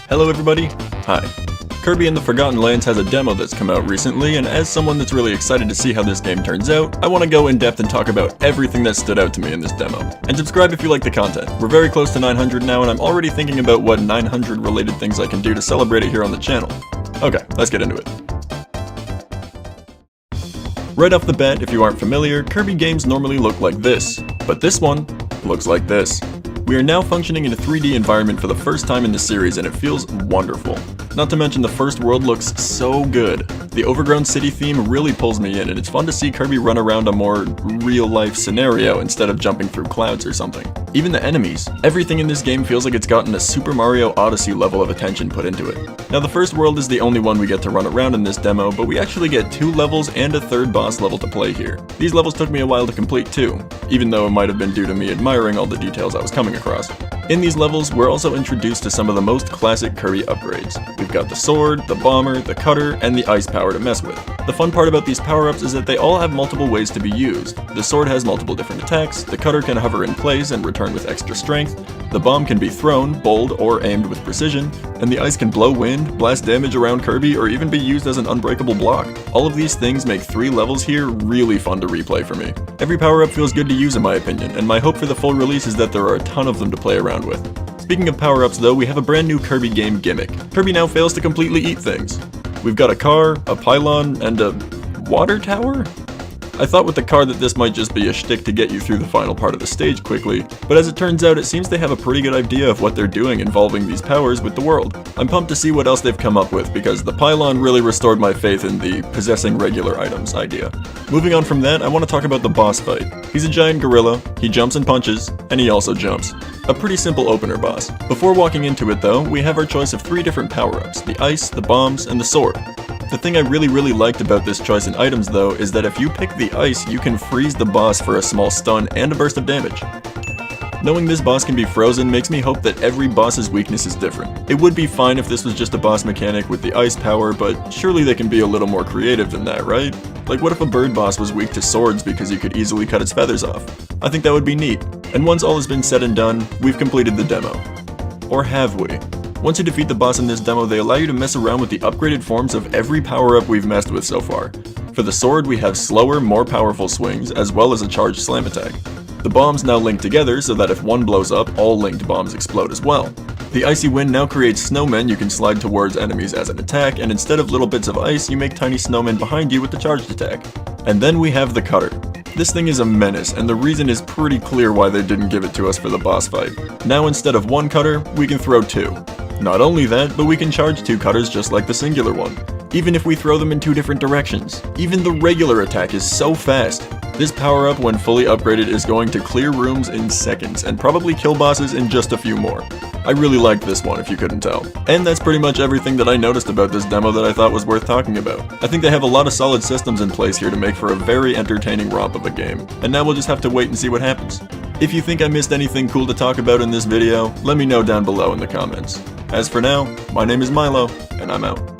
Hello everybody, hi. Kirby and the Forgotten Lands has a demo that's come out recently, and as someone that's really excited to see how this game turns out, I want to go in depth and talk about everything that stood out to me in this demo. And subscribe if you like the content. We're very close to 900 now, and I'm already thinking about what 900 related things I can do to celebrate it here on the channel. Okay, let's get into it. Right off the bat, if you aren't familiar, Kirby games normally look like this, but this one looks like this. We are now functioning in a 3D environment for the first time in the series, and it feels wonderful. Not to mention the first world looks so good. The overgrown city theme really pulls me in, and it's fun to see Kirby run around a more real-life scenario instead of jumping through clouds or something. Even the enemies. Everything in this game feels like it's gotten a Super Mario Odyssey level of attention put into it. Now the first world is the only one we get to run around in this demo, but we actually get 2 levels and a 3rd boss level to play here. These levels took me a while to complete too, even though it might have been due to me admiring all the details I was coming across. In these levels, we're also introduced to some of the most classic Kirby upgrades. We've got the sword, the bomber, the cutter, and the ice power to mess with. The fun part about these power-ups is that they all have multiple ways to be used. The sword has multiple different attacks, the cutter can hover in place and return with extra strength, the bomb can be thrown, bowled, or aimed with precision, and the ice can blow wind, blast damage around Kirby, or even be used as an unbreakable block. All of these things make 3 levels here really fun to replay for me. Every power-up feels good to use in my opinion, and my hope for the full release is that there are a ton of them to play around with. Speaking of power-ups though, we have a brand new Kirby game gimmick. Kirby now fails to completely eat things. We've got a car, a pylon, and a water tower? I thought with the car that this might just be a shtick to get you through the final part of the stage quickly, but as it turns out, it seems they have a pretty good idea of what they're doing involving these powers with the world. I'm pumped to see what else they've come up with, because the pylon really restored my faith in the possessing regular items idea. Moving on from that, I want to talk about the boss fight. He's a giant gorilla, he jumps and punches, and he also jumps. A pretty simple opener boss. Before walking into it though, we have our choice of 3 different power-ups, the ice, the bombs, and the sword. The thing I really liked about this choice in items though is that if you pick the ice, you can freeze the boss for a small stun and a burst of damage. Knowing this boss can be frozen makes me hope that every boss's weakness is different. It would be fine if this was just a boss mechanic with the ice power, but surely they can be a little more creative than that, right? Like what if a bird boss was weak to swords because you could easily cut its feathers off? I think that would be neat. And once all has been said and done, we've completed the demo. Or have we? Once you defeat the boss in this demo, they allow you to mess around with the upgraded forms of every power-up we've messed with so far. For the sword, we have slower, more powerful swings, as well as a charged slam attack. The bombs now link together so that if one blows up, all linked bombs explode as well. The icy wind now creates snowmen you can slide towards enemies as an attack, and instead of little bits of ice, you make tiny snowmen behind you with the charged attack. And then we have the cutter. This thing is a menace, and the reason is pretty clear why they didn't give it to us for the boss fight. Now instead of 1 cutter, we can throw 2. Not only that, but we can charge 2 cutters just like the singular one, even if we throw them in 2 different directions. Even the regular attack is so fast. This power-up, when fully upgraded, is going to clear rooms in seconds, and probably kill bosses in just a few more. I really liked this one, if you couldn't tell. And that's pretty much everything that I noticed about this demo that I thought was worth talking about. I think they have a lot of solid systems in place here to make for a very entertaining romp of a game, and now we'll just have to wait and see what happens. If you think I missed anything cool to talk about in this video, let me know down below in the comments. As for now, my name is Myloe, and I'm out.